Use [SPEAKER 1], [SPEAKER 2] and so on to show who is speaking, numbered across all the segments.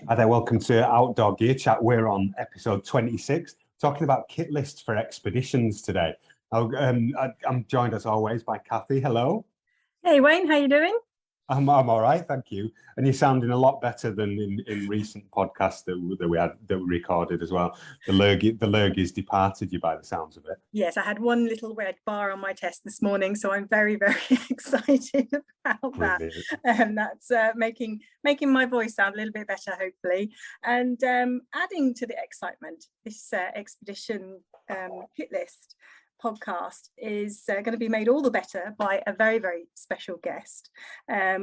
[SPEAKER 1] Hi there, welcome to Outdoor Gear Chat. We're on episode 26, talking about kit lists for expeditions today. I'm joined as always by Cathy. Hello.
[SPEAKER 2] Hey Wayne, how you doing?
[SPEAKER 1] I'm all right, thank you. And you're sounding a lot better than in recent podcasts that we recorded as well. The lurgies departed you by the sounds of it.
[SPEAKER 2] Yes, I had one little red bar on my test this morning, so I'm very, very excited about that.
[SPEAKER 1] Brilliant.
[SPEAKER 2] And that's making my voice sound a little bit better, hopefully. And adding to the excitement, this expedition kit list podcast is going to be made all the better by a very, very special guest.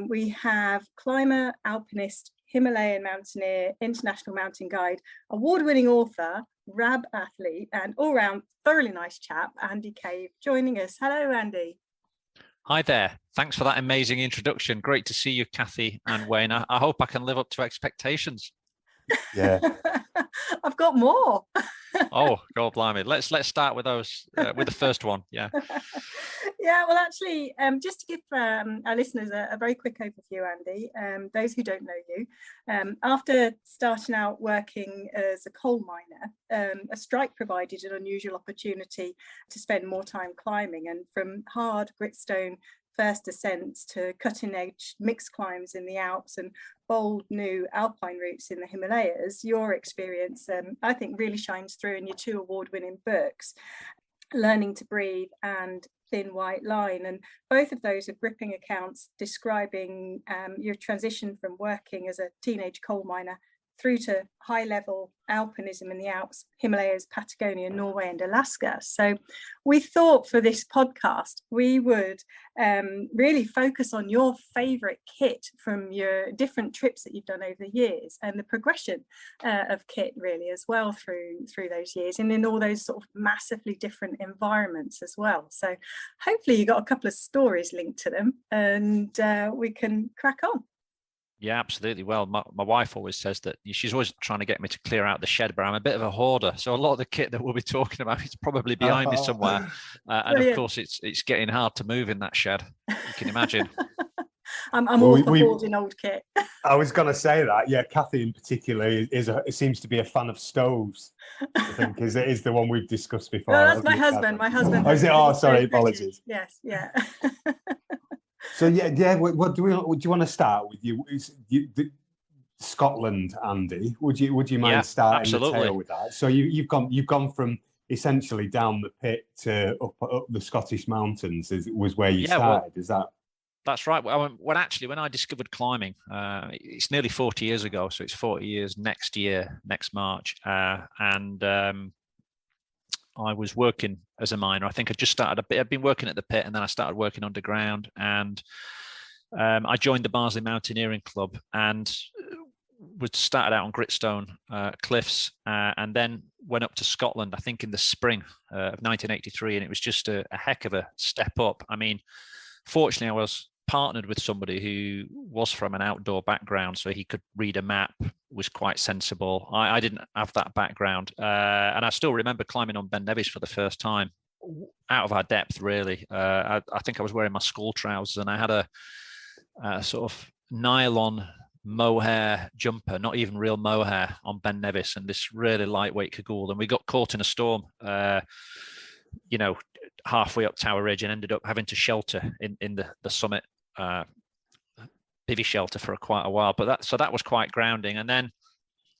[SPEAKER 2] We have climber, alpinist, Himalayan Mountaineer, international mountain guide, award-winning author, RAB athlete, and all-round thoroughly nice chap, Andy Cave, joining us. Hello, Andy.
[SPEAKER 3] Hi there. Thanks for that amazing introduction. Great to see you, Cathy and Wayne. I hope I can live up to expectations.
[SPEAKER 1] Yeah.
[SPEAKER 2] I've got more.
[SPEAKER 3] Oh, God blimey. Let's start with those, with the first one. Yeah.
[SPEAKER 2] Yeah, well, actually, just to give our listeners a very quick overview, Andy, those who don't know you, after starting out working as a coal miner, a strike provided an unusual opportunity to spend more time climbing, and from hard gritstone first ascents to cutting edge mixed climbs in the Alps and bold new alpine routes in the Himalayas, your experience, I think, really shines through in your two award-winning books, Learning to Breathe and Thin White Line. And both of those are gripping accounts describing your transition from working as a teenage coal miner through to high-level alpinism in the Alps, Himalayas, Patagonia, Norway and Alaska. So we thought for this podcast, we would really focus on your favourite kit from your different trips that you've done over the years, and the progression of kit really as well through those years, and in all those sort of massively different environments as well. So hopefully you got a couple of stories linked to them, and we can crack on.
[SPEAKER 3] Yeah, absolutely. Well, my wife always says that she's always trying to get me to clear out the shed, but I'm a bit of a hoarder. So a lot of the kit that we'll be talking about is probably behind me somewhere. And of course, it's getting hard to move in that shed. You can imagine.
[SPEAKER 2] I'm all for hoarding old kit.
[SPEAKER 1] I was going to say that. Yeah, Cathy in particular seems to be a fan of stoves. I think is the one we've discussed before.
[SPEAKER 2] No, that's my husband. My husband.
[SPEAKER 1] Oh, is it? Oh, sorry, apologies.
[SPEAKER 2] Yes, yeah.
[SPEAKER 1] So yeah. What do you want to start with? Scotland, Andy? Would you mind starting the tale with that? So you've gone from essentially down the pit to up the Scottish mountains. Was where you started? Is that?
[SPEAKER 3] That's right. When I discovered climbing, it's nearly 40 years ago. So it's 40 years next March, and I was working as a miner. I think I just started I'd been working at the pit, and then I started working underground, and I joined the Barnsley Mountaineering Club and started out on gritstone cliffs, and then went up to Scotland, I think in the spring of 1983, and it was just a heck of a step up. I mean, fortunately, I was partnered with somebody who was from an outdoor background, so he could read a map, was quite sensible. I didn't have that background, and I still remember climbing on Ben Nevis for the first time, out of our depth really. I think I was wearing my school trousers, and I had a sort of nylon mohair jumper, not even real mohair, on Ben Nevis, and this really lightweight cagoule, and we got caught in a storm halfway up Tower Ridge, and ended up having to shelter in the summit bivvy shelter for quite a while. But that was quite grounding. And then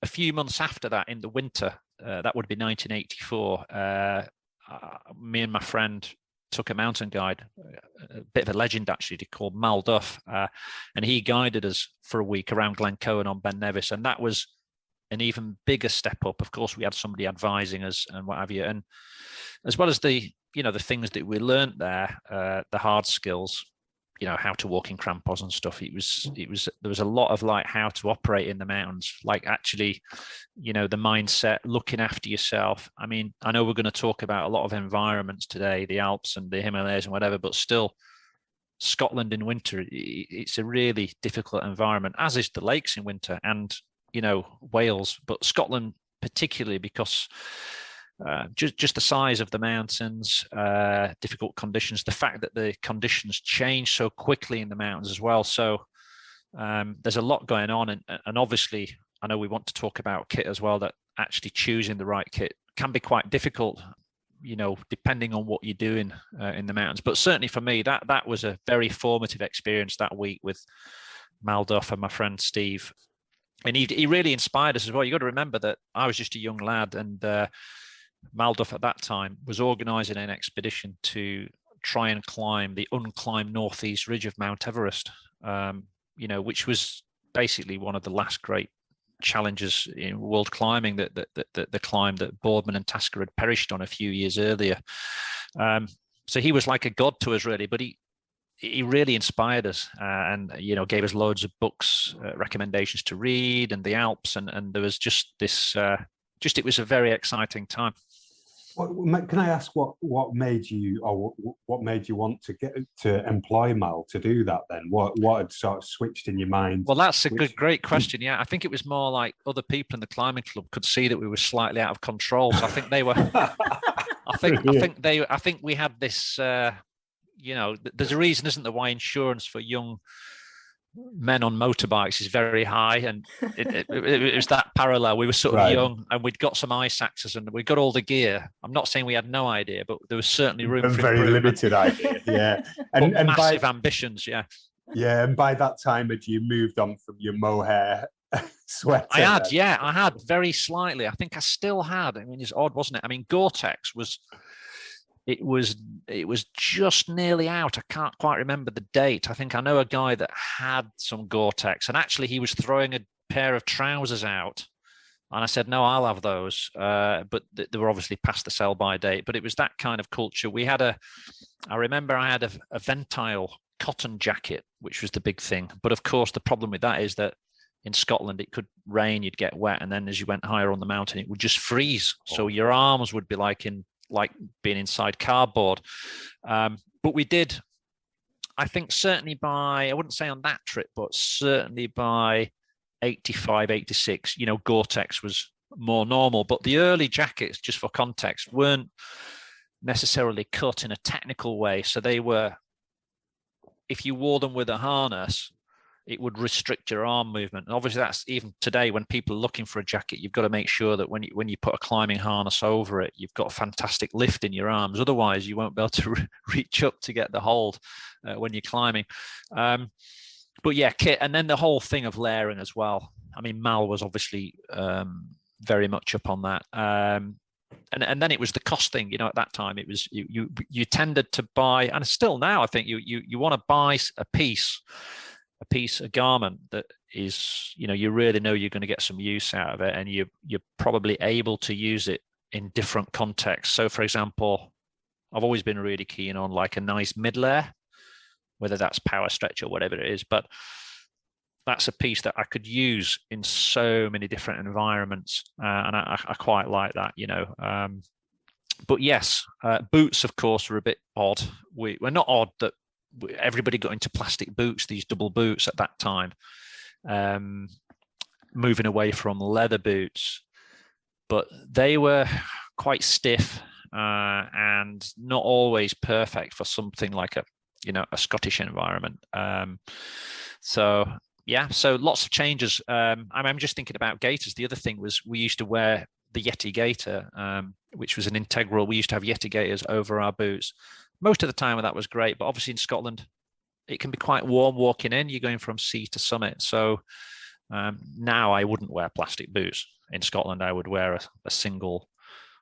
[SPEAKER 3] a few months after that, in the winter, that would be 1984, me and my friend took a mountain guide, a bit of a legend actually, called Mal Duff, and he guided us for a week around Glencoe on Ben Nevis, and that was an even bigger step up. Of course, we had somebody advising us and what have you, and as well as the things that we learned there, the hard skills, how to walk in crampons and stuff. There was a lot of like how to operate in the mountains, like actually, the mindset, looking after yourself. I mean, I know we're going to talk about a lot of environments today, the Alps and the Himalayas and whatever, but still, Scotland in winter, it's a really difficult environment, as is the lakes in winter, and Wales, but Scotland particularly because just the size of the mountains, difficult conditions, the fact that the conditions change so quickly in the mountains as well. So there's a lot going on, and obviously I know we want to talk about kit as well, that actually choosing the right kit can be quite difficult, depending on what you're doing in the mountains. But certainly for me, that was a very formative experience that week with Mal Duff and my friend Steve. And he really inspired us as well. You got to remember that I was just a young lad, and Mal Duff at that time was organising an expedition to try and climb the unclimbed northeast ridge of Mount Everest, which was basically one of the last great challenges in world climbing, that the climb that Boardman and Tasker had perished on a few years earlier. So he was like a god to us, really, but he really inspired us, and gave us loads of books, recommendations to read, and the Alps, and there was just this it was a very exciting time.
[SPEAKER 1] Can I ask what made you want to get to employ Mal to do that then? What had sort of switched in your mind?
[SPEAKER 3] Well, that's a great question. Yeah, I think it was more like other people in the climbing club could see that we were slightly out of control. So I think they were. I think we had this. There's a reason, isn't there, why insurance for young men on motorbikes is very high, and it was that parallel. We were sort of young, and we'd got some ice axes, and we got all the gear. I'm not saying we had no idea, but there was certainly room for
[SPEAKER 1] very limited idea. Yeah,
[SPEAKER 3] and massive ambitions. Yeah,
[SPEAKER 1] and by that time, had you moved on from your mohair sweater?
[SPEAKER 3] I had very slightly. I think I still had. I mean, it's odd, wasn't it? I mean, Gore-Tex was. It was just nearly out. I can't quite remember the date. I think I know a guy that had some Gore-Tex, and actually he was throwing a pair of trousers out, and I said, no, I'll have those. But they were obviously past the sell-by date. But it was that kind of culture. I remember I had a Ventile cotton jacket, which was the big thing. But of course, the problem with that is that in Scotland, it could rain, you'd get wet, and then as you went higher on the mountain, it would just freeze. So your arms would be like being inside cardboard. But we did, I think certainly I wouldn't say on that trip, but certainly by 85, 86, Gore-Tex was more normal. But the early jackets, just for context, weren't necessarily cut in a technical way. So they were, if you wore them with a harness, it would restrict your arm movement. And obviously that's even today, when people are looking for a jacket, you've got to make sure that when you put a climbing harness over it, you've got a fantastic lift in your arms. Otherwise you won't be able to reach up to get the hold when you're climbing. But yeah, kit, and then the whole thing of layering as well. I mean, Mal was obviously very much up on that. And then it was the cost thing, at that time it was, you tended to buy, and still now, I think you want to buy a garment that is, you really know you're going to get some use out of it, and you're probably able to use it in different contexts. So for example, I've always been really keen on like a nice mid-layer, whether that's power stretch or whatever it is, but that's a piece that I could use in so many different environments, and I quite like that, but yes, boots of course were a bit odd. We're not odd that everybody got into plastic boots, these double boots at that time, moving away from leather boots, but they were quite stiff and not always perfect for something like a Scottish environment. So lots of changes. I'm just thinking about gaiters. The other thing was we used to wear the Yeti gaiter, which was an integral. We used to have Yeti gaiters over our boots. Most of the time that was great, but obviously in Scotland, it can be quite warm walking in. You're going from sea to summit. So now I wouldn't wear plastic boots. In Scotland, I would wear a single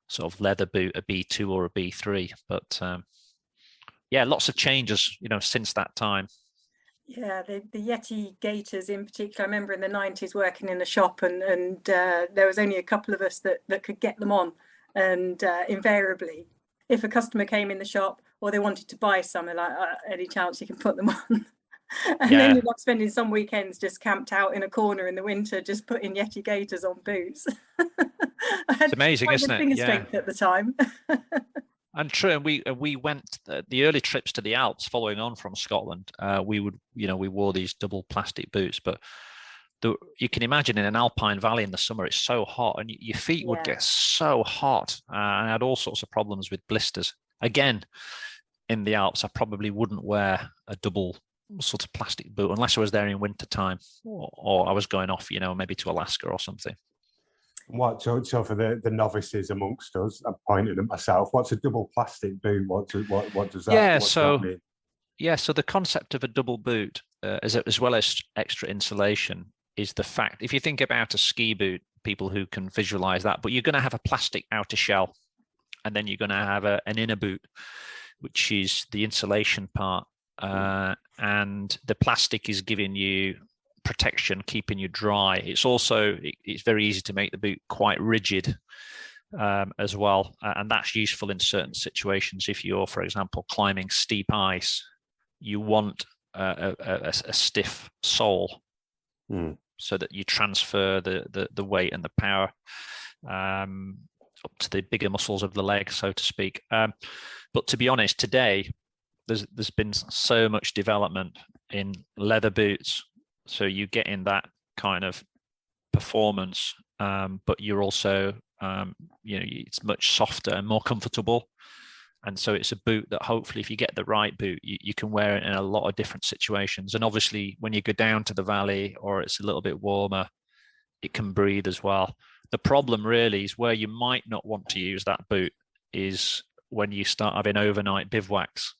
[SPEAKER 3] sort of leather boot, a B2 or a B3. But lots of changes, since that time.
[SPEAKER 2] Yeah, the Yeti gaiters in particular. I remember in the 90s working in a shop, and there was only a couple of us that could get them on. And invariably, if a customer came in the shop or they wanted to buy some, like any chance you can put them on. And then you're not spending some weekends just camped out in a corner in the winter, just putting Yeti gaiters on boots.
[SPEAKER 3] It's amazing, isn't it?
[SPEAKER 2] Finger strength at the time.
[SPEAKER 3] And true, and we went the early trips to the Alps following on from Scotland. We wore these double plastic boots, but you can imagine in an alpine valley in the summer, it's so hot, and your feet would get so hot, and I had all sorts of problems with blisters. Again, in the Alps, I probably wouldn't wear a double sort of plastic boot, unless I was there in winter time, or I was going off, maybe to Alaska or something.
[SPEAKER 1] So for the novices amongst us, I'm pointing at myself. What's a double plastic boot? What does that mean?
[SPEAKER 3] Yeah, so the concept of a double boot, as well as extra insulation, is the fact, if you think about a ski boot, people who can visualize that, but you're going to have a plastic outer shell, and then you're going to have an inner boot, which is the insulation part, and the plastic is giving you protection, keeping you dry. It's very easy to make the boot quite rigid as well, and that's useful in certain situations. If you're, for example, climbing steep ice, you want a stiff sole so that you transfer the weight and the power up to the bigger muscles of the leg, so to speak. But to be honest, today there's been so much development in leather boots, so you get in that kind of performance, but you're also it's much softer and more comfortable. And so it's a boot that hopefully, if you get the right boot, you can wear it in a lot of different situations. And obviously, when you go down to the valley or it's a little bit warmer, it can breathe as well. The problem really is where you might not want to use that boot is when you start having overnight bivouacs.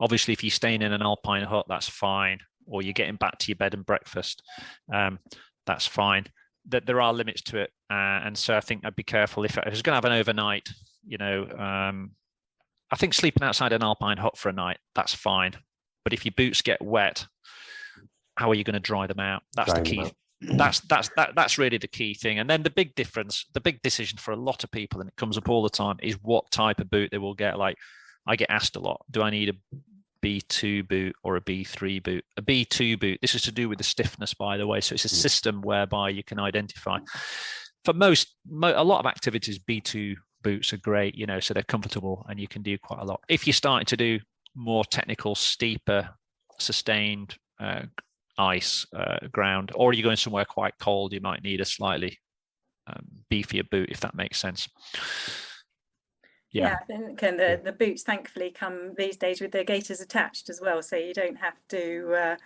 [SPEAKER 3] Obviously, if you're staying in an alpine hut, that's fine. Or you're getting back to your bed and breakfast, that's fine. That there are limits to it. And so I think I'd be careful if I was going to have an overnight, I think sleeping outside an alpine hut for a night, that's fine. But if your boots get wet, how are you going to dry them out? That's the key. That's really the key thing. And then the big difference, the big decision for a lot of people, and it comes up all the time, is what type of boot they will get. Like, I get asked a lot, do I need a B2 boot or a B3 boot? A B2 boot, this is to do with the stiffness, by the way. So it's a system whereby you can identify. For a lot of activities, B2 boots are great, so they're comfortable and you can do quite a lot. If you're starting to do more technical, steeper, sustained ice ground, or you're going somewhere quite cold, you might need a slightly beefier boot, if that makes sense.
[SPEAKER 2] Yeah, I think the boots thankfully come these days with their gaiters attached as well, so you don't have to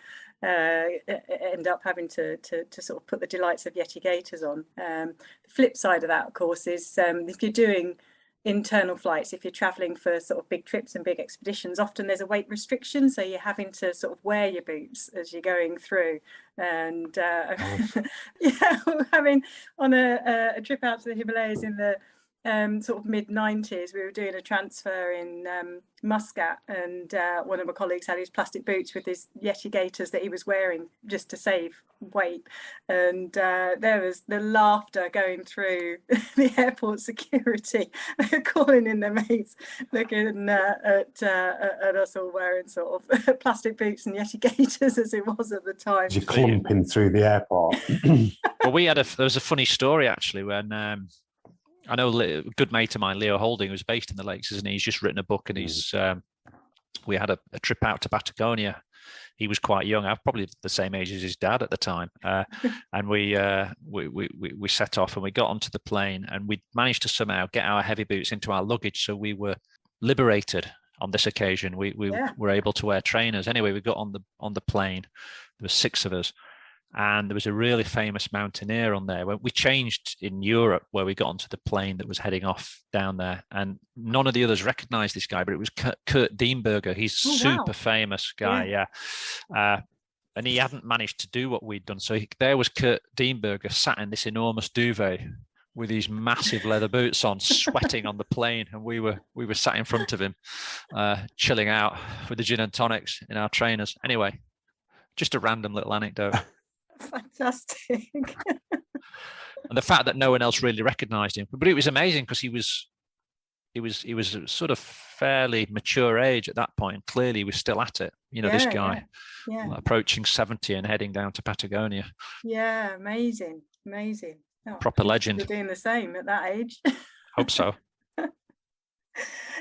[SPEAKER 2] end up having to sort of put the delights of Yeti gaiters on. The flip side of that, of course, is if you're doing internal flights, if you're traveling for sort of big trips and big expeditions, often there's a weight restriction, so you're having to sort of wear your boots as you're going through. And having on a trip out to the Himalayas in the sort of mid-90s, we were doing a transfer in Muscat, and one of my colleagues had his plastic boots with his Yeti gaiters that he was wearing just to save weight, and there was the laughter going through the airport security. They're calling in their mates, looking at us all wearing sort of plastic boots and Yeti gaiters as it was at the time.
[SPEAKER 1] You're clumping through the airport.
[SPEAKER 3] Well, there was a funny story actually when I know a good mate of mine, Leo Holding, who's based in the Lakes, isn't he? He's just written a book, and we had a trip out to Patagonia. He was quite young. I'm probably the same age as his dad at the time. And we set off and we got onto the plane, and we managed to somehow get our heavy boots into our luggage. So we were liberated on this occasion. We were able to wear trainers. Anyway, we got on the plane. There were 6 of us. And there was a really famous mountaineer on there. We changed in Europe, where we got onto the plane that was heading off down there, and none of the others recognized this guy, but it was Kurt Dienberger. He's a super famous guy, and he hadn't managed to do what we'd done. So there was Kurt Dienberger sat in this enormous duvet with these massive leather boots on, sweating on the plane, and we were sat in front of him, chilling out with the gin and tonics in our trainers. Anyway, just a random little anecdote.
[SPEAKER 2] Fantastic.
[SPEAKER 3] And the fact that no one else really recognized him, but it was amazing because he was a sort of fairly mature age at that point. Clearly he was still at it, this guy approaching 70 and heading down to Patagonia.
[SPEAKER 2] Amazing. Oh,
[SPEAKER 3] proper legend.
[SPEAKER 2] You're doing the same at that age.
[SPEAKER 3] Hope so.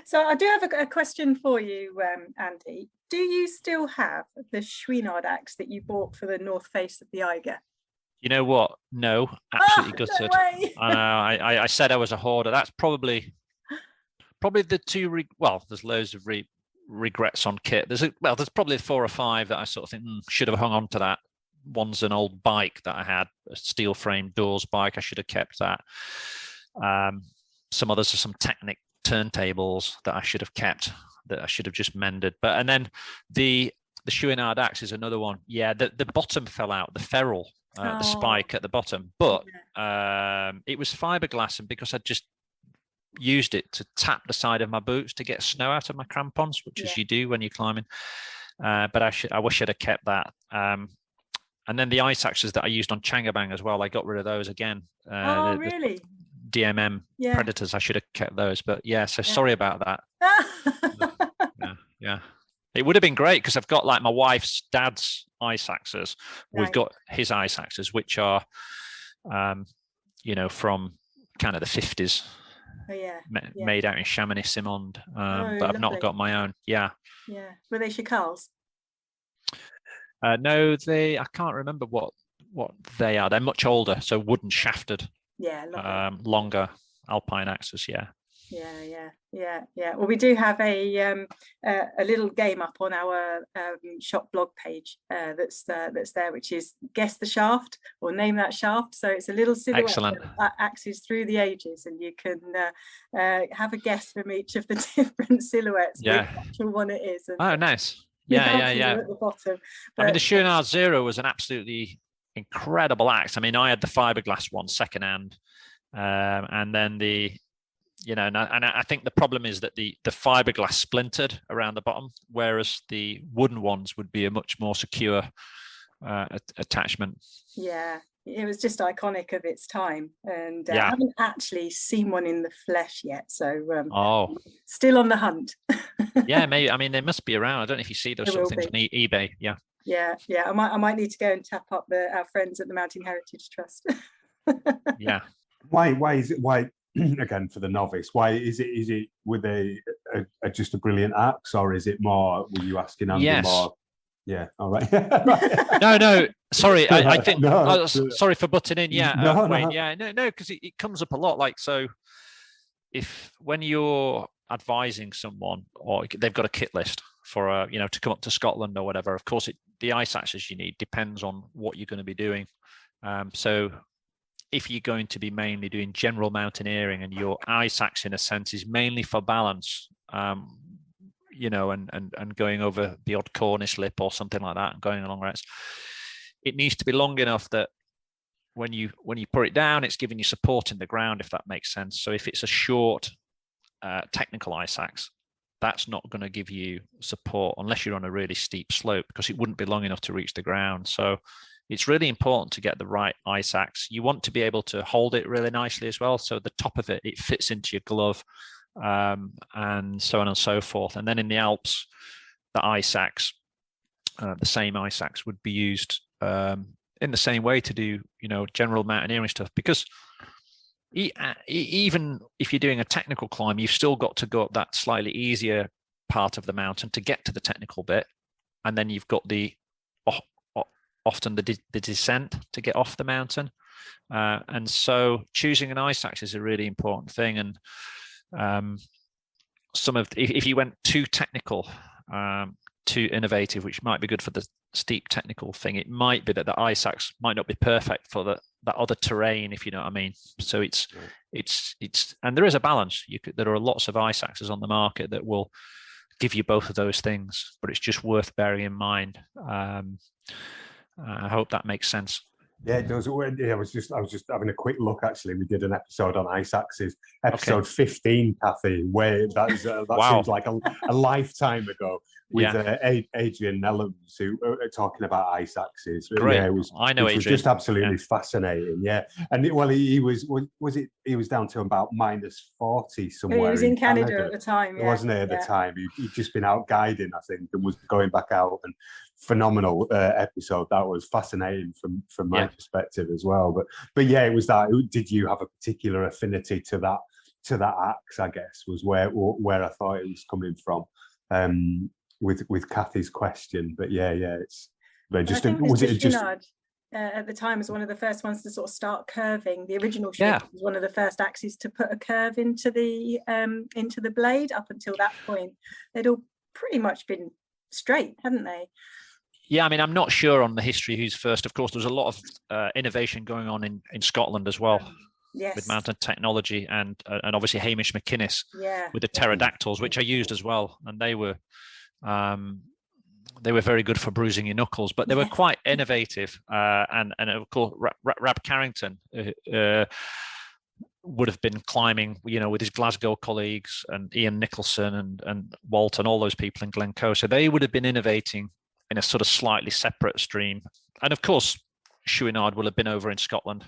[SPEAKER 2] So I do have a question for you, Andy. Do you still have the Chouinard axe that you bought for the north face of the Eiger?
[SPEAKER 3] You know what? No, absolutely gutted.
[SPEAKER 2] No way.
[SPEAKER 3] I know. I said I was a hoarder. That's probably the two. Well, there's loads of regrets on kit. There's probably 4 or 5 that I sort of think should have hung on to that. One's an old bike that I had, a steel frame doors bike. I should have kept that. Some others are some Technic turntables that I should have kept, that I should have just mended. And then the Chouinard axe is another one. Yeah, the bottom fell out, the ferrule, the spike at the bottom, but it was fiberglass, and because I just used it to tap the side of my boots to get snow out of my crampons, which is you do when you're climbing. But I wish I'd have kept that. And then the ice axes that I used on Changabang as well, I got rid of those again.
[SPEAKER 2] Really?
[SPEAKER 3] The DMM Predators, I should have kept those. But sorry about that. Yeah. It would have been great because I've got like my wife's dad's ice axes. Right. We've got his ice axes, which are, from kind of the 50s. Made out in Chamonix-Simond. But I've not got my own. Yeah.
[SPEAKER 2] Were they Chacals?
[SPEAKER 3] No, I can't remember what they are. They're much older, so wooden shafted. Longer Alpine axes. Yeah. Well, we do have a little game up on our shop blog page that's there, which is guess the shaft or name that shaft. So it's a little silhouette that axes through the ages, and you can have a guess from each of the different silhouettes. Which actual one it is. And, nice. Yeah.
[SPEAKER 2] At the bottom. But,
[SPEAKER 3] I mean, the Chouinard Zero was an absolutely incredible axe. I mean, I had the fiberglass one secondhand, and then and I think the problem is that the fiberglass splintered around the bottom, whereas the wooden ones would be a much more secure attachment. Yeah,
[SPEAKER 2] it was just iconic of its time, and I haven't actually seen one in the flesh yet, so still on the hunt.
[SPEAKER 3] Maybe. I mean, they must be around. I don't know if you see those sort of things on eBay.
[SPEAKER 2] Yeah. I might need to go and tap up our friends at the Mountain Heritage Trust.
[SPEAKER 3] Yeah.
[SPEAKER 1] Why is it? Why again for the novice? Why is it? Were they just a brilliant axe, or is it more? Were you asking Andy more? Yeah. All right.
[SPEAKER 3] No. Sorry, I think. Sorry for butting in. Yeah. Wayne. Yeah. No, because it comes up a lot. Like, so, when you're advising someone, or they've got a kit list for to come up to Scotland or whatever, of course the ice axes you need depends on what you're going to be doing. So if you're going to be mainly doing general mountaineering and your ice axe in a sense is mainly for balance, and going over the odd cornice lip or something like that and going along routes, it needs to be long enough that when you put it down, it's giving you support in the ground, if that makes sense. So if it's a short technical ice axe, that's not going to give you support unless you're on a really steep slope, because it wouldn't be long enough to reach the ground. So it's really important to get the right ice axe. You want to be able to hold it really nicely as well, so the top of it fits into your glove, and so on and so forth. And then in the Alps, the ice axe, the same ice axe would be used in the same way to do general mountaineering stuff, because even if you're doing a technical climb, you've still got to go up that slightly easier part of the mountain to get to the technical bit, and then you've got often the descent to get off the mountain, and so choosing an ice axe is a really important thing. And if you went too technical, too innovative, which might be good for the steep technical thing, it might be that the ice axe might not be perfect for that other terrain, if you know what I mean. So it's and there is a balance. There are lots of ice axes on the market that will give you both of those things, but it's just worth bearing in mind. I hope that makes sense.
[SPEAKER 1] Yeah, it does. Yeah, I was just having a quick look. Actually, we did an episode on ice axes, episode 15, Cathy. Where that seems like a lifetime ago, with Adrian Nellums, who are talking about ice axes.
[SPEAKER 3] Great.
[SPEAKER 1] Yeah,
[SPEAKER 3] I know Adrian.
[SPEAKER 1] It was just absolutely fascinating. Yeah, and he was down to about -40 somewhere.
[SPEAKER 2] He was in Canada at the time,
[SPEAKER 1] wasn't he? At the time, he'd just been out guiding, I think, and was going back out. And phenomenal episode. That was fascinating from my perspective as well. But yeah, it was that. Did you have a particular affinity to that axe? I guess was where I thought it was coming from. With Cathy's question, but it's. But just was it just.
[SPEAKER 2] At the time, was one of the first ones to sort of start curving. The original shape was one of the first axes to put a curve into the blade. Up until that point, they'd all pretty much been straight, haven't they?
[SPEAKER 3] Yeah, I mean, I'm not sure on the history who's first. Of course, there's a lot of innovation going on in Scotland as well.
[SPEAKER 2] Yes.
[SPEAKER 3] With mountain technology and obviously Hamish McInnes with the pterodactyls, which I used as well, and they were very good for bruising your knuckles, but they were quite innovative. And of course, Rab Carrington would have been climbing, with his Glasgow colleagues, and Ian Nicholson and Walt and all those people in Glencoe. So they would have been innovating in a sort of slightly separate stream. And of course, Chouinard will have been over in Scotland.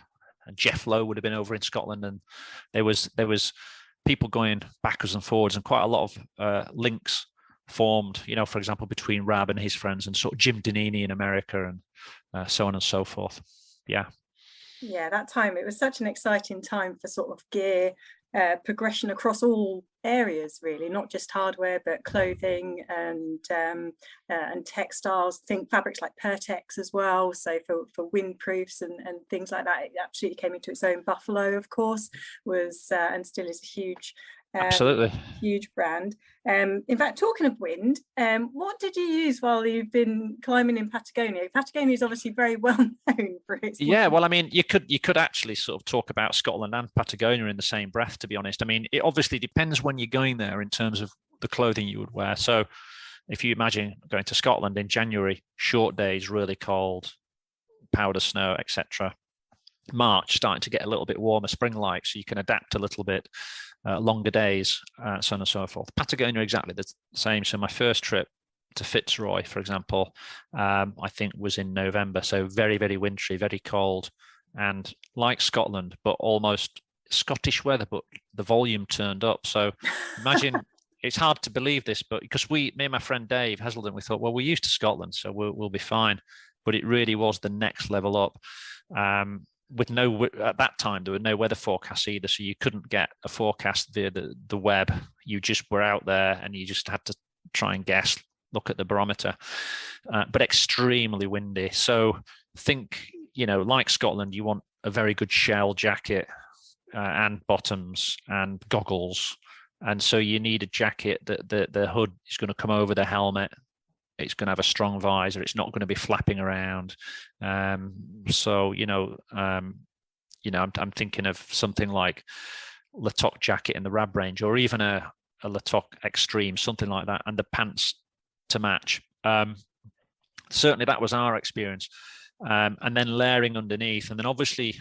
[SPEAKER 3] And Jeff Lowe would have been over in Scotland, and there was people going backwards and forwards, and quite a lot of links formed, for example, between Rab and his friends, and sort of Jim Danini in America, and so on and so forth. Yeah,
[SPEAKER 2] that time, it was such an exciting time for sort of gear progression across all areas, really, not just hardware, but clothing and textiles. Think fabrics like Gore-Tex as well, so for windproofs and things like that. It absolutely came into its own. Buffalo, of course, was and still is a huge
[SPEAKER 3] absolutely
[SPEAKER 2] huge brand. In fact, talking of wind, what did you use while you've been climbing in Patagonia? Patagonia is obviously very well known for its wind.
[SPEAKER 3] Yeah, well, I mean, you could actually sort of talk about Scotland and Patagonia in the same breath, to be honest. I mean, it obviously depends when you're going there in terms of the clothing you would wear. So if you imagine going to Scotland in January, short days, really cold, powder snow, etc. March starting to get a little bit warmer, spring-like, so you can adapt a little bit. Longer days, so on and so forth. Patagonia, exactly the same. So my first trip to Fitzroy, for example, I think was in November. So very, very wintry, very cold, and like Scotland, but almost Scottish weather, but the volume turned up. So imagine, it's hard to believe this, but because me and my friend Dave Hazelden, we thought, well, we're used to Scotland, so we'll be fine. But it really was the next level up. At that time, there were no weather forecasts either, so you couldn't get a forecast via the web. You just were out there, and you just had to try and guess, look at the barometer, but extremely windy. So think, like Scotland, you want a very good shell jacket and bottoms and goggles, and so you need a jacket that the hood is going to come over the helmet. It's going to have a strong visor. It's not going to be flapping around. So I'm thinking of something like Latok jacket in the Rab range, or even a Latok Extreme, something like that, and the pants to match. Certainly, that was our experience. And then layering underneath, and then obviously,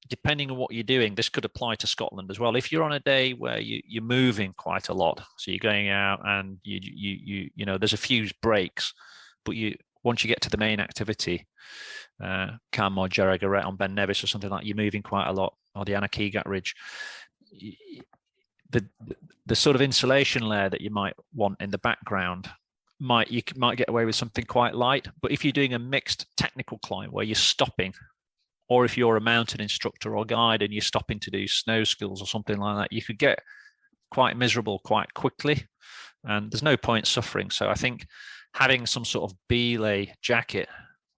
[SPEAKER 3] depending on what you're doing, this could apply to Scotland as well. If you're on a day where you're moving quite a lot, so you're going out and you there's a few breaks, but once you get to the main activity, Carmore, Jerrigaret on Ben Nevis or something like, you're moving quite a lot, or the Anakeegat Ridge, the sort of insulation layer that you might want in the background you might get away with something quite light. But if you're doing a mixed technical climb where you're stopping, or if you're a mountain instructor or guide and you're stopping to do snow skills or something like that, you could get quite miserable quite quickly, and there's no point suffering. So I think having some sort of belay jacket,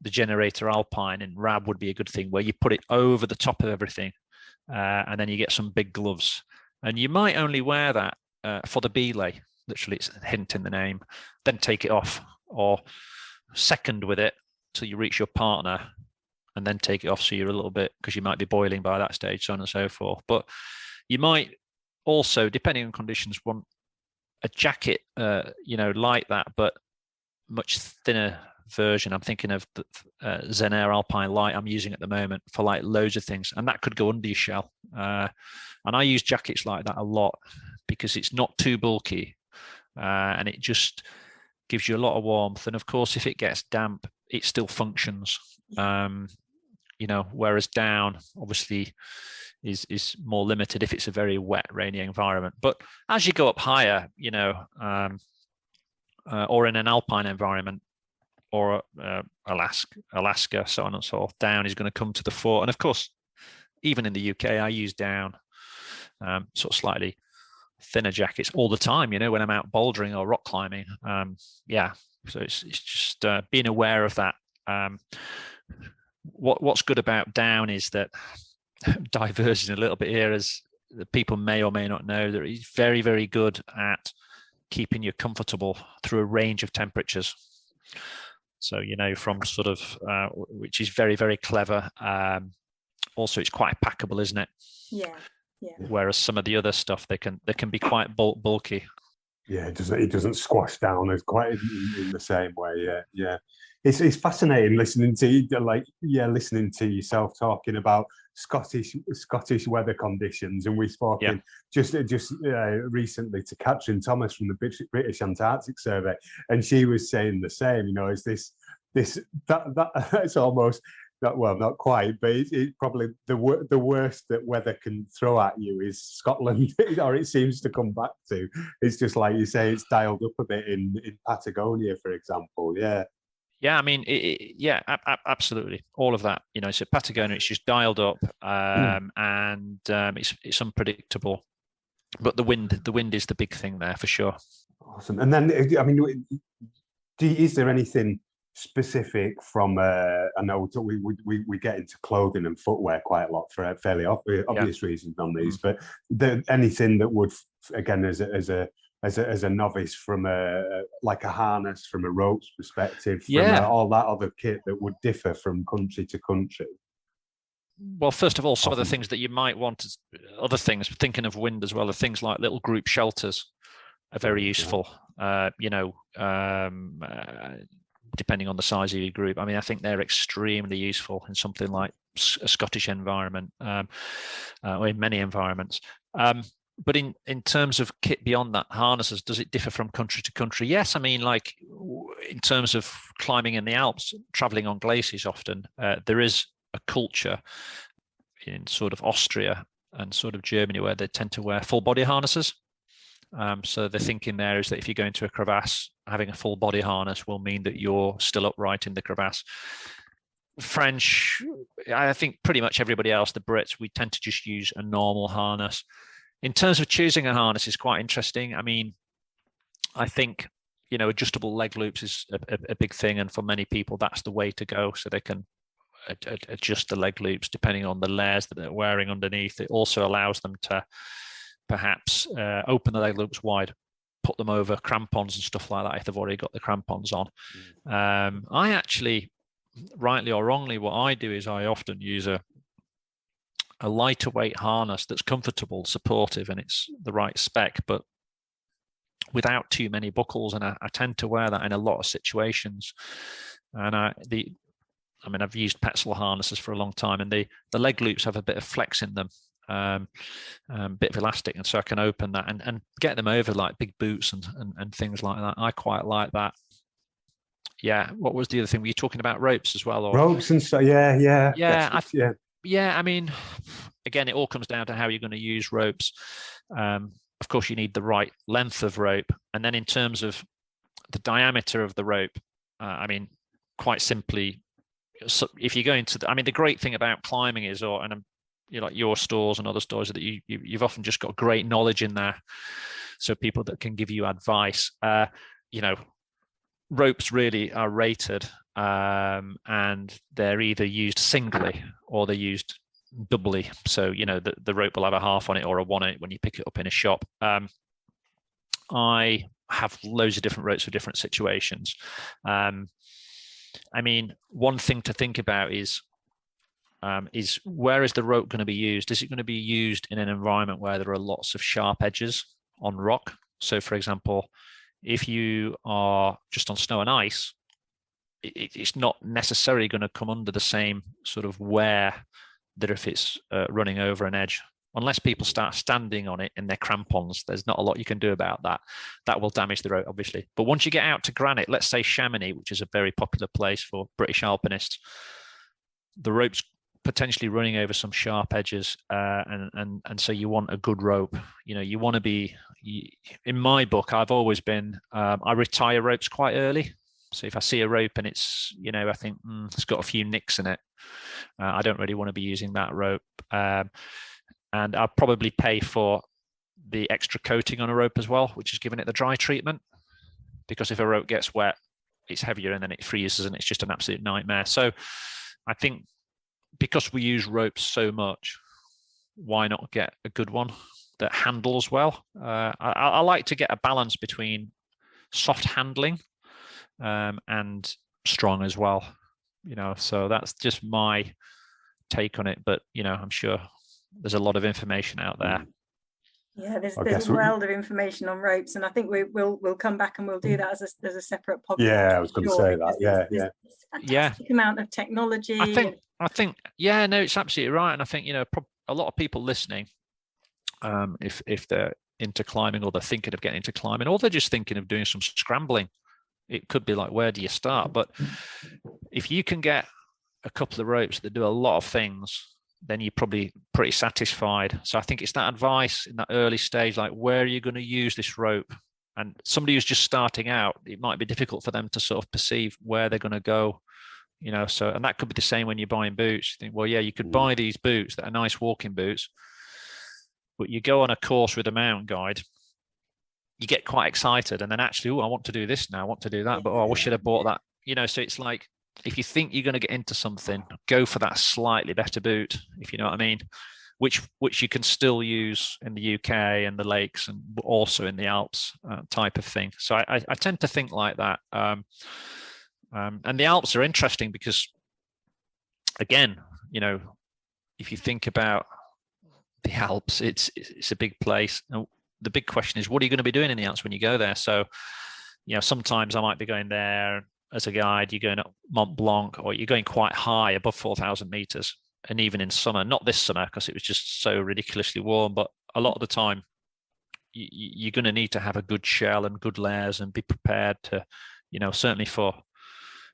[SPEAKER 3] the Generator Alpine in Rab, would be a good thing, where you put it over the top of everything, and then you get some big gloves. And you might only wear that for the belay, literally it's a hint in the name, then take it off, or second with it till you reach your partner, and then take it off, so you're a little bit, because you might be boiling by that stage, so on and so forth. But you might also, depending on conditions, want a jacket, like that, but much thinner version. I'm thinking of the Zen Air Alpine Light I'm using at the moment for like loads of things, and that could go under your shell. And I use jackets like that a lot because it's not too bulky, and it just gives you a lot of warmth. And of course, if it gets damp, it still functions. Whereas down obviously is more limited if it's a very wet, rainy environment. But as you go up higher, or in an alpine environment, or Alaska, so on and so forth, down is going to come to the fore. And of course, even in the UK, I use down, sort of slightly thinner jackets all the time, when I'm out bouldering or rock climbing. So it's just being aware of that. What's good about down is that, diverging a little bit here, as people may or may not know, that he's very, very good at keeping you comfortable through a range of temperatures. So, from sort of, which is very, very clever. Also, it's quite packable, isn't it?
[SPEAKER 2] Yeah.
[SPEAKER 3] Whereas some of the other stuff, they can be quite bulky.
[SPEAKER 1] Yeah, it doesn't squash down as quite in the same way. Yeah. It's fascinating listening to yourself talking about Scottish weather conditions, and we spoke just recently to Catherine Thomas from the British Antarctic Survey, and she was saying the same. Is this that it's almost not quite, but it's probably the worst that weather can throw at you is Scotland, or it seems to come back to. It's just like you say, it's dialed up a bit in Patagonia, for example.
[SPEAKER 3] Yeah, I mean, absolutely, all of that. So Patagonia, it's just dialed up, and it's unpredictable. But the wind is the big thing there for sure.
[SPEAKER 1] Awesome. And then, I mean, is there anything specific from? I know we get into clothing and footwear quite a lot for fairly obvious reasons on these, but anything that would, again, as a novice, from a harness, from a ropes perspective, from all that other kit that would differ from country to country?
[SPEAKER 3] Well, first of all, some of the things that you might want, other things, thinking of wind as well, are things like little group shelters are very useful. Depending on the size of your group. I mean, I think they're extremely useful in something like a Scottish environment, or in many environments. But in terms of kit beyond that, harnesses, does it differ from country to country? Yes. I mean, like in terms of climbing in the Alps, traveling on glaciers often, there is a culture in sort of Austria and sort of Germany where they tend to wear full body harnesses. So the thinking there is that if you go into a crevasse, having a full body harness will mean that you're still upright in the crevasse. French, I think pretty much everybody else, the Brits, we tend to just use a normal harness. In terms of choosing a harness is quite interesting. I mean, I think, adjustable leg loops is a big thing. And for many people, that's the way to go. So they can adjust the leg loops depending on the layers that they're wearing underneath. It also allows them to perhaps open the leg loops wide, put them over crampons and stuff like that if they've already got the crampons on. I actually, rightly or wrongly, what I do is I often use a lighter weight harness that's comfortable, supportive, and it's the right spec, but without too many buckles. And I tend to wear that in a lot of situations. And I've used Petzl harnesses for a long time, and the leg loops have a bit of flex in them. Bit of elastic, and so I can open that and get them over like big boots and things like that. I quite like that. Yeah. What was the other thing? Were you talking about ropes as well? Or?
[SPEAKER 1] Ropes and so yeah.
[SPEAKER 3] I mean, again, it all comes down to how you're going to use ropes. Of course, you need the right length of rope, and then in terms of the diameter of the rope, I mean, quite simply, so if you go into the great thing about climbing is, like your stores and other stores, that you've often just got great knowledge in there, so people that can give you advice. Ropes really are rated, and they're either used singly or they're used doubly. So the rope will have a half on it or a one on it when you pick it up in a shop. I have loads of different ropes for different situations. One thing to think about is where is the rope going to be used? Is it going to be used in an environment where there are lots of sharp edges on rock? So, for example, if you are just on snow and ice, it's not necessarily going to come under the same sort of wear that if it's running over an edge. Unless people start standing on it in their crampons, there's not a lot you can do about that. That will damage the rope, obviously. But once you get out to granite, let's say Chamonix, which is a very popular place for British alpinists, the rope's potentially running over some sharp edges, and so you want a good rope. You want to be, in my book, I've always been, I retire ropes quite early. So if I see a rope and it's, I think it's got a few nicks in it, I don't really want to be using that rope. And I'll probably pay for the extra coating on a rope as well, which is giving it the dry treatment, because if a rope gets wet, it's heavier and then it freezes and it's just an absolute nightmare. So I think, because we use ropes so much, why not get a good one? that handles well. I like to get a balance between soft handling and strong as well, so that's just my take on it. But I'm sure there's a lot of information out there.
[SPEAKER 2] Yeah, there's a world of information on ropes, and I think we'll come back and we'll do that as a separate podcast.
[SPEAKER 1] Yeah, I was going to say that.
[SPEAKER 2] There's a fantastic amount of technology.
[SPEAKER 3] I think yeah, no, it's absolutely right. And I think a lot of people listening, if they're into climbing, or they're thinking of getting into climbing, or they're just thinking of doing some scrambling, it could be like, where do you start? But if you can get a couple of ropes that do a lot of things, then you're probably pretty satisfied. So I think it's that advice in that early stage, like, where are you going to use this rope? And somebody who's just starting out, it might be difficult for them to sort of perceive where they're going to go, so, and that could be the same when you're buying boots. You think, well, yeah, you could buy these boots that are nice walking boots, but you go on a course with a mountain guide, you get quite excited, and then actually, I want to do this now, I want to do that, but I wish I'd have bought that, so it's like, if you think you're going to get into something, go for that slightly better boot, if you know what I mean, which you can still use in the UK and the lakes, and also in the Alps, type of thing. So I tend to think like that. And the Alps are interesting because, again, if you think about the Alps, it's a big place. And the big question is, what are you going to be doing in the Alps when you go there? So, sometimes I might be going there as a guide, you're going up Mont Blanc, or you're going quite high above 4,000 meters. And even in summer, not this summer because it was just so ridiculously warm, but a lot of the time you're going to need to have a good shell and good layers, and be prepared to, certainly for,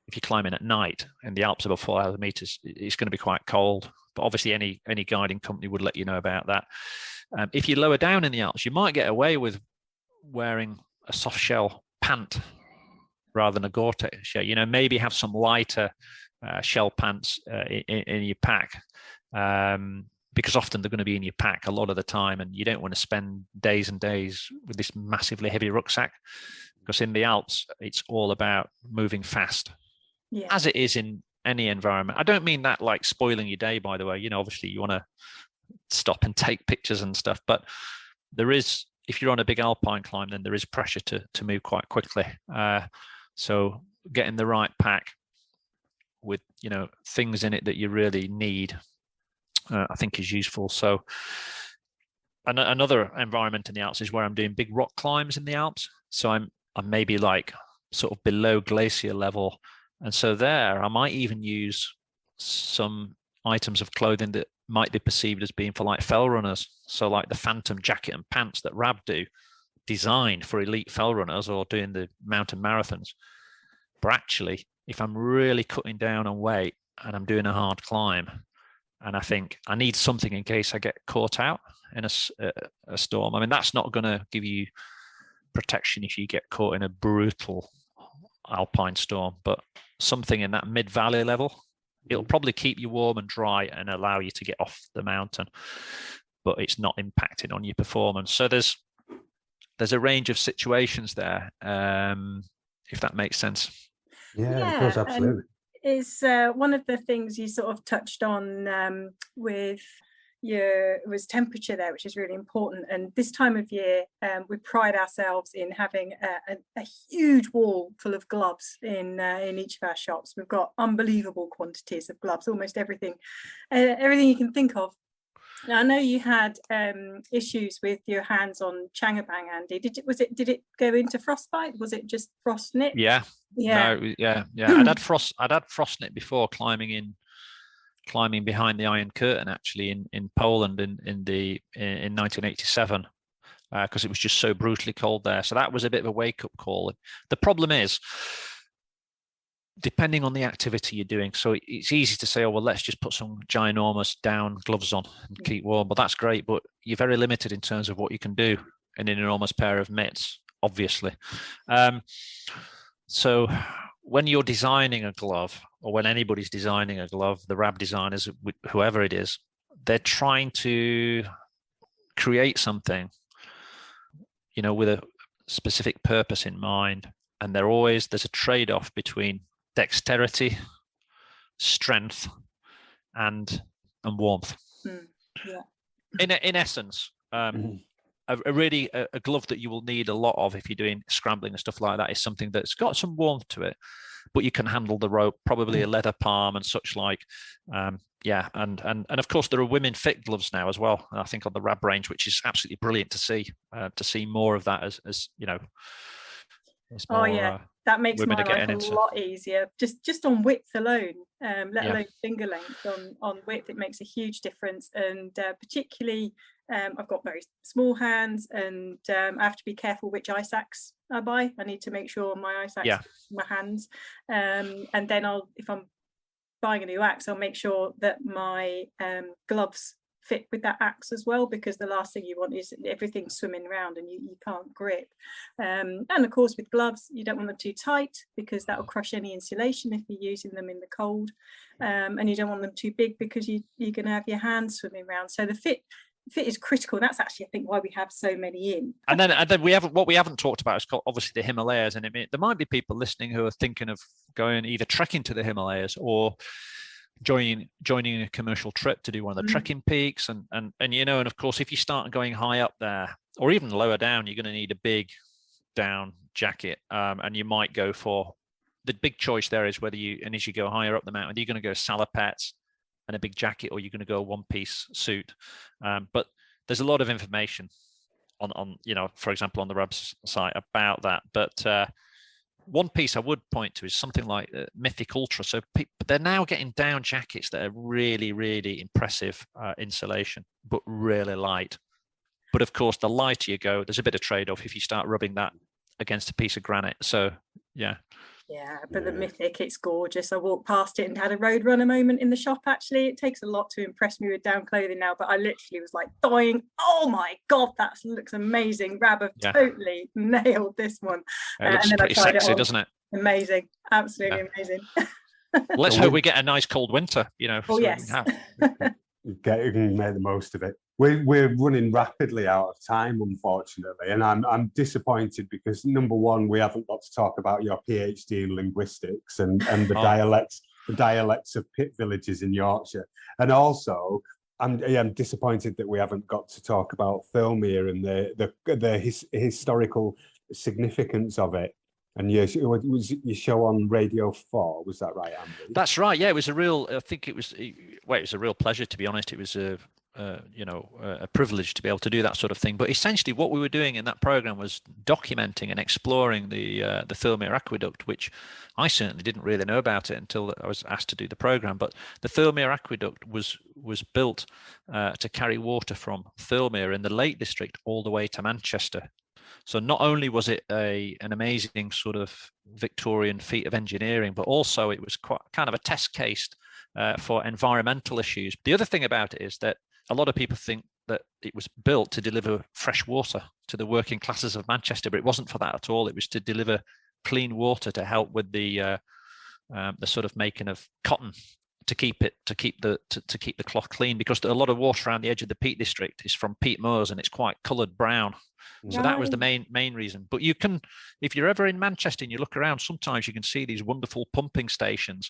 [SPEAKER 3] if you're climbing at night in the Alps above 4,000 meters, it's going to be quite cold. But obviously any guiding company would let you know about that. If you're lower down in the Alps, you might get away with wearing a soft shell pant rather than a Gore-Tex shell. Maybe have some lighter shell pants in your pack, because often they're going to be in your pack a lot of the time, and you don't want to spend days and days with this massively heavy rucksack, because in the Alps it's all about moving fast, as it is in any environment. I don't mean that like spoiling your day, by the way. Obviously you want to stop and take pictures and stuff, but there is, if you're on a big alpine climb, then there is pressure to move quite quickly. So getting the right pack with things in it that you really need, I think is useful. So another environment in the Alps is where I'm doing big rock climbs in the Alps. So I'm maybe like sort of below glacier level, and so there I might even use some items of clothing that might be perceived as being for like fell runners. So like the Phantom jacket and pants that Rab do, designed for elite fell runners or doing the mountain marathons. But actually, if I'm really cutting down on weight and I'm doing a hard climb, and I think I need something in case I get caught out in a storm, I mean, that's not going to give you protection if you get caught in a brutal alpine storm, but something in that mid-valley level, it'll probably keep you warm and dry and allow you to get off the mountain, but it's not impacting on your performance. So there's a range of situations there, if that makes sense.
[SPEAKER 1] Yeah, of course, absolutely.
[SPEAKER 2] Is one of the things you sort of touched on with was temperature there, which is really important. And this time of year, we pride ourselves in having a huge wall full of gloves in each of our shops. We've got unbelievable quantities of gloves, almost everything you can think of. Now, I know you had issues with your hands on Changabang, Andy. Did it go into frostbite? Was it just frost nip?
[SPEAKER 3] Yeah. No, yeah. I'd had frost nip before climbing behind the Iron Curtain, actually in Poland in 1987, because it was just so brutally cold there. So that was a bit of a wake up call. The problem is, depending on the activity you're doing, so it's easy to say, oh, well, let's just put some ginormous down gloves on and keep warm. But that's great, but you're very limited in terms of what you can do in an enormous pair of mitts, obviously. So when you're designing a glove, or when anybody's designing a glove, the RAB designers, whoever it is, they're trying to create something, with a specific purpose in mind. And there's a trade-off between dexterity, strength, and warmth.
[SPEAKER 2] Yeah.
[SPEAKER 3] In essence, a glove that you will need a lot of if you're doing scrambling and stuff like that is something that's got some warmth to it, but you can handle the rope, probably a leather palm and such like. Yeah, and of course there are women fit gloves now as well, I think, on the Rab range, which is absolutely brilliant to see more of that as you know. More,
[SPEAKER 2] that makes my life a lot easier, just on width alone, let alone finger length. On width, it makes a huge difference, and particularly I've got very small hands, and I have to be careful which ice axe I buy. I need to make sure my ice axe fits my hands, and then if I'm buying a new axe, I'll make sure that my gloves fit with that axe as well, because the last thing you want is everything swimming around and you can't grip. And of course with gloves, you don't want them too tight, because that will crush any insulation if you're using them in the cold, and you don't want them too big, because you're going to have your hands swimming around. So the fit is critical, and that's actually, I think, why we have so many in.
[SPEAKER 3] And then we haven't talked about is called obviously the Himalayas, and there might be people listening who are thinking of going either trekking to the Himalayas or joining a commercial trip to do one of the trekking peaks, and of course, if you start going high up there or even lower down, you're going to need a big down jacket, and you might go for the big choice there is whether as you go higher up the mountain, you're going to go salopettes and a big jacket, or you're going to go a one-piece suit. But there's a lot of information on for example, on the Rabs site about that. But one piece I would point to is something like Mythic Ultra. So they're now getting down jackets that are really, really impressive insulation, but really light. But of course, the lighter you go, there's a bit of trade-off if you start rubbing that against a piece of granite. So yeah.
[SPEAKER 2] Yeah, but the Mythic, it's gorgeous. I walked past it and had a road runner moment in the shop, actually. It takes a lot to impress me with down clothing now, but I literally was like dying. Oh my God, that looks amazing. Rab have totally nailed this one.
[SPEAKER 3] It looks pretty sexy, doesn't it?
[SPEAKER 2] Amazing. Absolutely amazing.
[SPEAKER 3] Let's hope we get a nice cold winter,
[SPEAKER 2] Oh, yes.
[SPEAKER 1] You can make the most of it. We're running rapidly out of time, unfortunately, and I'm disappointed because, number one, we haven't got to talk about your PhD in linguistics and the dialects of pit villages in Yorkshire, and also I'm disappointed that we haven't got to talk about Thirlmere and the historical significance of it. And was your show on Radio 4? Was that right, Andy?
[SPEAKER 3] That's right. Yeah, it was a real. I think it was. Well, it was a real pleasure, to be honest. It was a privilege to be able to do that sort of thing. But essentially, what we were doing in that program was documenting and exploring the Thirlmere aqueduct, which I certainly didn't really know about it until I was asked to do the program. But the Thirlmere aqueduct was built to carry water from Thirlmere in the Lake District all the way to Manchester. So not only was it an amazing sort of Victorian feat of engineering, but also it was quite kind of a test case for environmental issues. The other thing about it is that a lot of people think that it was built to deliver fresh water to the working classes of Manchester, but it wasn't for that at all. It was to deliver clean water to help with the sort of making of cotton to keep the cloth clean, because a lot of water around the edge of the Peak District is from peat moors and it's quite coloured brown. So that was the main reason. But you can, if you're ever in Manchester and you look around, sometimes you can see these wonderful pumping stations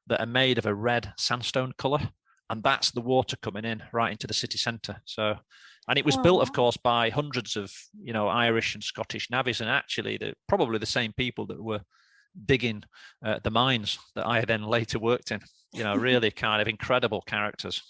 [SPEAKER 3] that are made of a red sandstone colour, and that's the water coming in right into the city centre. So, and it was built, of course, by hundreds of Irish and Scottish navvies, and actually probably the same people that were digging the mines that I then later worked in. Really kind of incredible characters.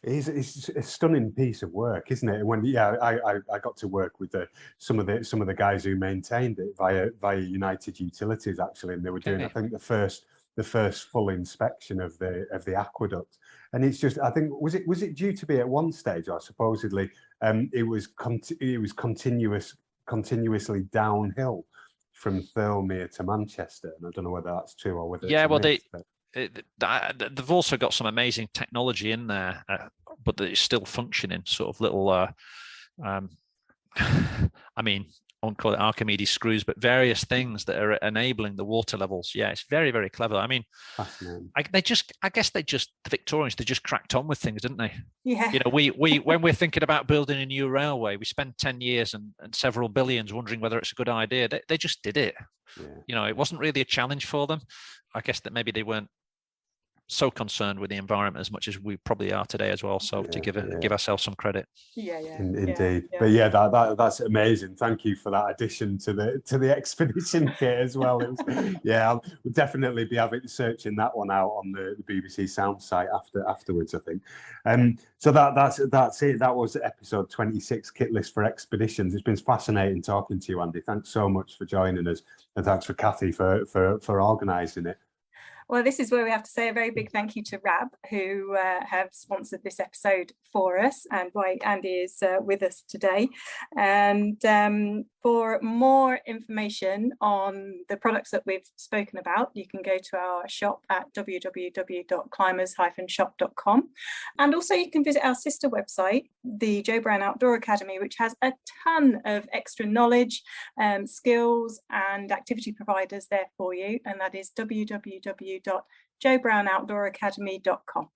[SPEAKER 1] It's a stunning piece of work, isn't it? I got to work with some of the guys who maintained it via United Utilities, actually, and they were doing I think the first full inspection of the aqueduct. And it's just, I think, was it due to be at one stage, or supposedly it was continuously downhill from Thirlmere to Manchester, and I don't know whether that's true or whether
[SPEAKER 3] they've also got some amazing technology in there, but that is still functioning, sort of little I mean, I won't call it Archimedes screws, but various things that are enabling the water levels. Yeah, it's very, very clever. I mean, I guess the Victorians, they just cracked on with things, didn't they?
[SPEAKER 2] Yeah.
[SPEAKER 3] We when we're thinking about building a new railway, we spend 10 years and several billions wondering whether it's a good idea. They just did it. Yeah. It wasn't really a challenge for them. I guess that maybe they weren't so concerned with the environment as much as we probably are today as well. So to give ourselves some credit.
[SPEAKER 1] Indeed. But that's amazing. Thank you for that addition to the expedition kit as well. It was, I'll definitely be searching that one out on the BBC Sound site afterwards, I think. So that's it. That was episode 26, Kit List for Expeditions. It's been fascinating talking to you, Andy. Thanks so much for joining us, and thanks for Cathy for organising it.
[SPEAKER 2] Well, this is where we have to say a very big thank you to RAB, who have sponsored this episode for us, and why Andy is with us today. And for more information on the products that we've spoken about, you can go to our shop at www.climbers-shop.com. And also you can visit our sister website, the Joe Brown Outdoor Academy, which has a ton of extra knowledge, skills and activity providers there for you. And that is www.joebrownoutdooracademy.com.